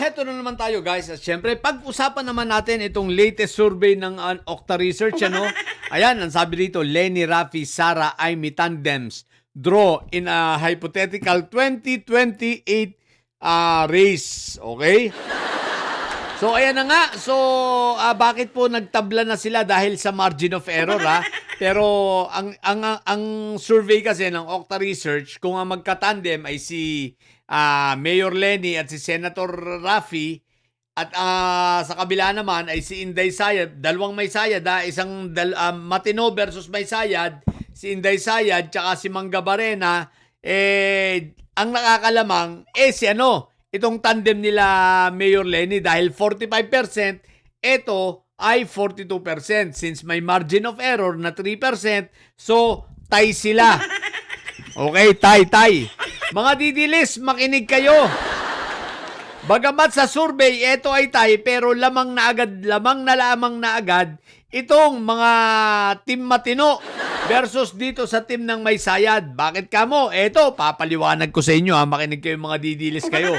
eto na naman tayo guys. At syempre, pag-usapan naman natin itong latest survey ng Okta Research. Ayan, ang sabi dito, Lenny, Rafi, Sara, Amy tandems draw in a hypothetical 2028 race. Okay? So, ayan na nga. So, bakit po nagtabla na sila? Dahil sa margin of error, ha? Pero, ang survey kasi ng Okta Research, kung ang magkatandem ay si Mayor Lenny at si Senator Rafi, at sa kabila naman ay si Inday Sayad, dalawang may sayad, isang Matino versus may sayad, si Inday Sayad, tsaka si Mangga Barena, ang nakakalamang, si itong tandem nila Mayor Lenny dahil 45%, ito ay 42%. Since may margin of error na 3%, so tie sila. Okay, tie. Mga didilis, makinig kayo. Bagamat sa survey, ito ay tie, pero lamang na agad itong mga Team Matino versus dito sa team ng may sayad. Bakit kamo? Eto, papaliwanag ko sa inyo, makinig kayo mga didilis kayo.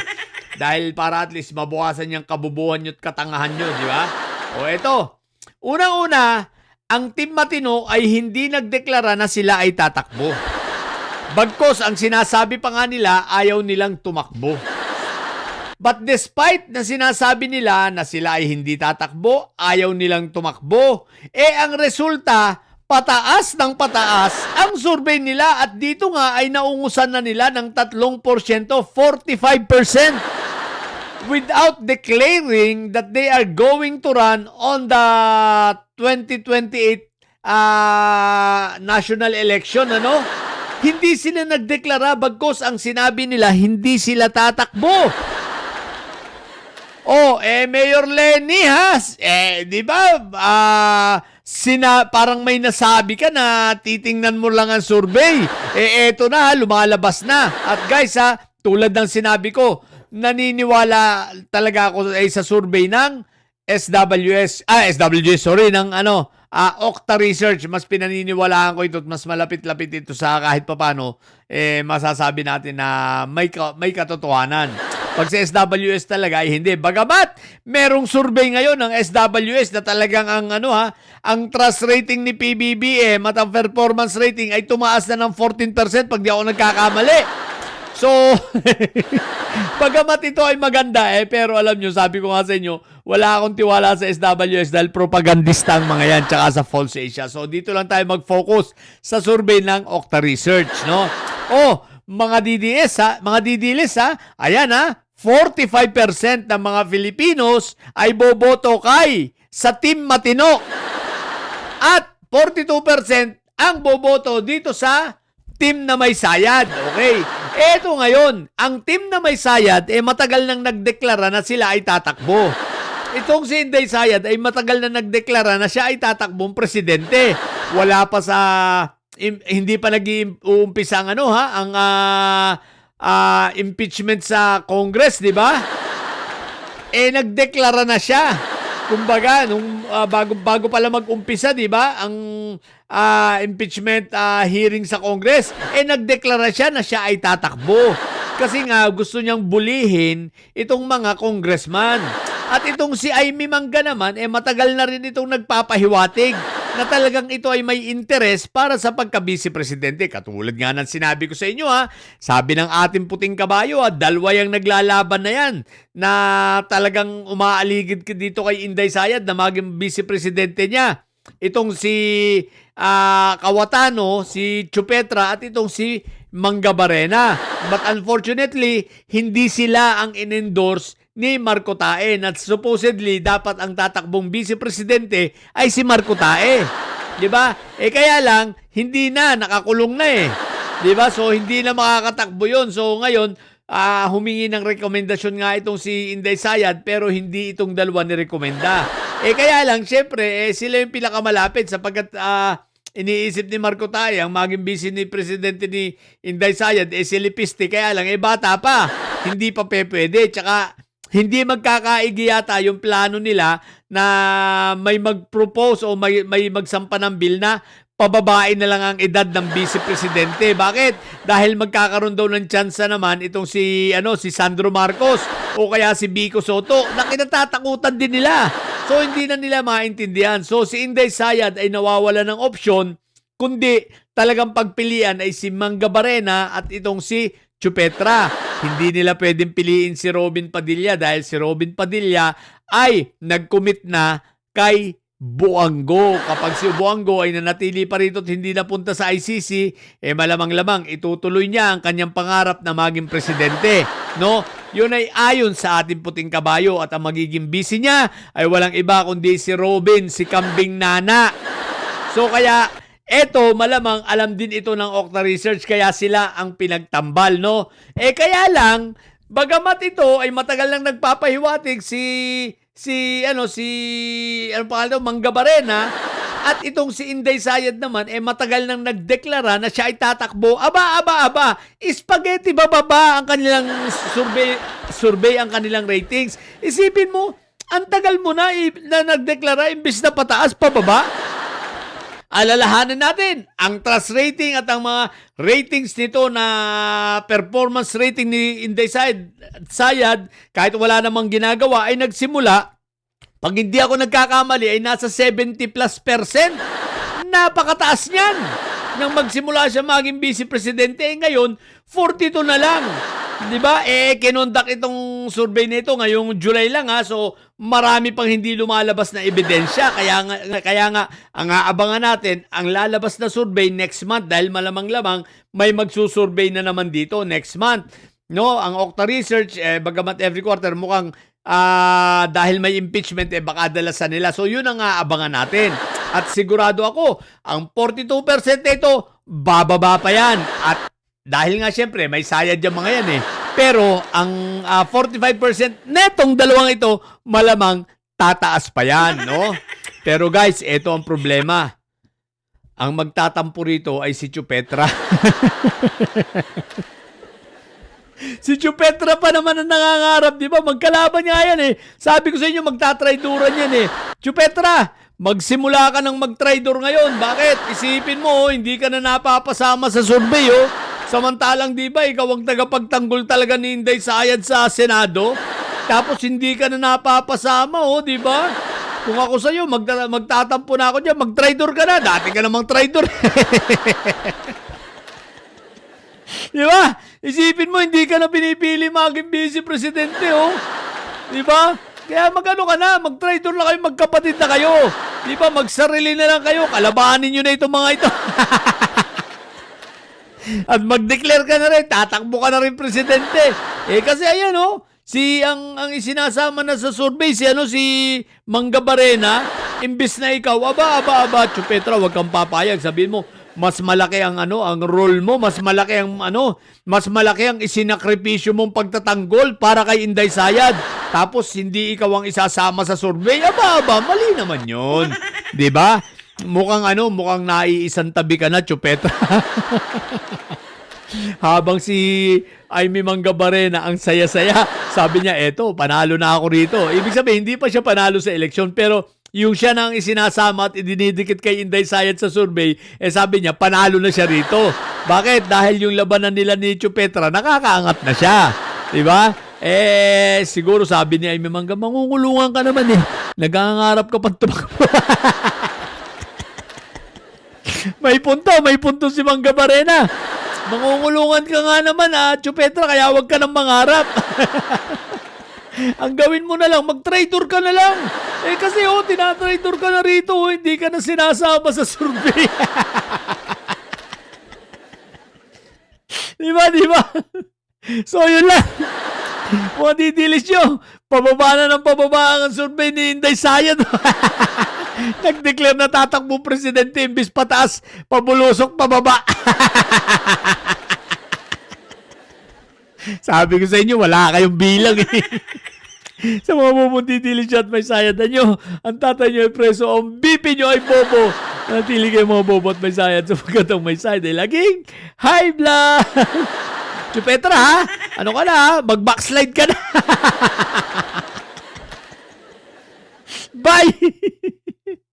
Dahil para at least mabukasan yung kabubuhan nyo at katangahan nyo, di ba? O eto, unang-una, ang Team Matino ay hindi nagdeklara na sila ay tatakbo. Bagkos, ang sinasabi pa nga nila, ayaw nilang tumakbo. But despite na sinasabi nila na sila ay hindi tatakbo, ayaw nilang tumakbo, ang resulta, pataas ng pataas ang survey nila at dito nga ay naungusan na nila ng 3%, 45%, without declaring that they are going to run on the 2028 national election, Hindi sila nagdeklara bagkos ang sinabi nila hindi sila tatakbo. Mayor Lenny, di ba? Parang may nasabi ka na titingnan mo lang ang survey. Eto na, lumalabas na. At guys, tulad ng sinabi ko, naniniwala talaga ako sa survey ng ng Okta Research. Mas pinaniniwalaan ko ito at mas malapit-lapit ito sa kahit papano, masasabi natin na may katotohanan. Pag sa SWS talaga ay hindi. Bagamat merong survey ngayon ng SWS na talagang ang trust rating ni PBBM at ang performance rating ay tumaas na ng 14% pag di ako nagkakamali. So, bagamat ito ay maganda pero alam nyo, sabi ko nga sa inyo, wala akong tiwala sa SWS dahil propagandista ang mga yan tsaka sa False Asia. So, dito lang tayo mag-focus sa survey ng Okta Research, mga DDS, ayan 45% ng mga Filipinos ay boboto kay sa Team Matino. At 42% ang boboto dito sa team na may sayad. Okay. Eto ngayon, ang team na may sayad, matagal nang nagdeklara na sila ay tatakbo. Itong si Inday Sayad ay matagal na nagdeklara na siya ay tatakbong presidente. Wala pa sa hindi pa nag-uumpisa ang impeachment sa Congress, di ba? Nagdeklara na siya. Kumbaga, bago pala mag-umpisa, di ba? Ang impeachment hearing sa Congress, nagdeklara siya na siya ay tatakbo. Kasi nga, gusto niyang bulihin itong mga congressman. At itong si Amy Mangga naman, matagal na rin itong nagpapahiwatig na talagang ito ay may interes para sa pagka-vice presidente. Katulad nga ng sinabi ko sa inyo, sabi ng ating puting kabayo, dalawa yung naglalaban na yan na talagang umaaligid dito kay Inday Sayad na maging vice presidente niya. Itong si Kawatano, si Chupetra at itong si Mangga Barena. But unfortunately, hindi sila ang in-endorse ni Marco Tae at supposedly dapat ang tatakbong vice presidente ay si Marco Tae. 'Di ba? Kaya lang hindi na, nakakulong na 'Di ba? So hindi na makakatakbo 'yon. So ngayon, humingi ng rekomendasyon nga itong si Inday Sayad pero hindi itong dalawa ni rekomenda. Kaya lang syempre sila yung pinakamalapit sapagkat iniisip ni Marco Tae ang maging vice ni presidente ni Inday Sayad si Lipiste, kaya lang bata pa. Hindi pa pwede. Tsaka hindi magkakaigi yata yung plano nila na may mag-propose o may magsampa ng bill na pababain na lang ang edad ng Vice Presidente. Bakit? Dahil magkakaroon daw ng tsansa naman itong si Sandro Marcos o kaya si Vico Soto na kinatatakutan din nila. So hindi na nila maintindihan. So si Inday Sayad ay nawawala ng opsyon, kundi talagang pagpilian ay si Mangga Barena at itong si Chupetra. Hindi nila pwedeng piliin si Robin Padilla dahil si Robin Padilla ay nag-commit na kay Buanggo. Kapag si Buanggo ay nanatili pa rito at hindi napunta sa ICC, malamang-lamang itutuloy niya ang kanyang pangarap na maging presidente. No? Yun ay ayon sa ating puting kabayo at ang magiging busy niya ay walang iba kundi si Robin, si Kambing Nana. So kaya eto, malamang alam din ito ng Okta Research kaya sila ang pinagtambal, no? Kaya lang, bagamat ito ay matagal nang nagpapahiwatig Mangga Barena at itong si Inday Sayad naman matagal nang nagdeklara na siya ay tatakbo. Aba, spaghetti bababa ang kanilang survey ang kanilang ratings. Isipin mo, ang tagal mo na nagdeklara imbis na pataas pababa. Alalahanan natin, ang trust rating at ang mga ratings nito na performance rating ni Inday Sayad, kahit wala namang ginagawa, ay nagsimula, pag hindi ako nagkakamali, ay nasa 70+%. Napakataas niyan. Nang magsimula siya maging vice presidente, ngayon, 42 na lang. Diba? Kinondak itong survey nito ngayong July lang ha. So, marami pang hindi lumalabas na ebidensya. Kaya nga, ang aabangan natin, ang lalabas na survey next month dahil malamang-lamang may magsusurvey na naman dito next month. No, ang Okta Research, bagamat every quarter, mukhang dahil may impeachment, baka dalasan nila. So, yun ang aabangan natin. At sigurado ako, ang 42% nito, bababa pa yan. At dahil nga syempre, may sayad yung mga yan Pero ang 45% netong dalawang ito, malamang tataas pa yan, no? Pero guys, ito ang problema. Ang magtatampo rito ay si Chupetra. Si Chupetra pa naman ang nangangarap, di ba? Magkalaban nga yan Sabi ko sa inyo, magtatrayduran yan Chupetra, magsimula ka ng magtraydor ngayon. Bakit? Isipin mo, hindi ka na napapasama sa survey, Samantalang, di ba, ikaw ang tagapagtanggol talaga ni Inday Sayad sa Senado. Tapos hindi ka na napapasama, di ba? Kung ako sa'yo, magtatampo na ako dyan, mag-traidor ka na. Dati ka namang traidor. Di ba? Isipin mo, hindi ka na pinipili maging vice presidente, Di ba? Kaya mag-ano ka na, mag-traidor na kayo, magkapatid na kayo. Di ba? Magsarili na lang kayo, kalabanin nyo na itong mga ito. At mag-declare ka na rin, tatakbo ka na rin presidente. Kasi ayan ang isinasama na sa survey si Mangga Barena, imbis na ikaw, aba, Chupetra, wag kang papayag. Sabihin mo, mas malaki ang role mo, mas malaki ang isinakripisyo mong pagtatanggol para kay Inday Sayad. Tapos hindi ikaw ang isasama sa survey. Aba, mali naman 'yon. 'Di ba? Mukhang naiisang tabi ka na, Chupetra. Habang si Amy Mangga Barena ang saya-saya, sabi niya, panalo na ako rito. Ibig sabihin, hindi pa siya panalo sa eleksyon, pero yung siya nang isinasama at idinidikit kay Inday Sayad sa survey, sabi niya, panalo na siya rito. Bakit? Dahil yung labanan nila ni Chupetra, nakakaangat na siya. Diba? Siguro sabi ni Amy Mangga, mangungulungan ka naman Nagangarap ka pang tumakbo. May punto si Mangga Barena. Mangungulungan ka nga naman Chupetra, kaya wag ka nang mangarap. Ang gawin mo na lang, mag-traidor ka na lang. Kasi tinatraidor ka na rito, hindi ka na sinasama sa survey. Diba? So yun lang. Mga didilis nyo, pababa na ng pababa ang survey ni Inday Sayad. Nag-declare na tatakbo presidente, imbis pataas, pabulusok, pababa. Sabi ko sa inyo, wala kayong bilang Sa mga bubunti-tili siya at may sayad nyo, ang tatay nyo ay preso, ang BP nyo ay bobo. Natili kayo mga bobo at may sayad sapagkat ang may sayad ay laging high blood. Chupetra ano ka na mag-backslide ka na. Bye!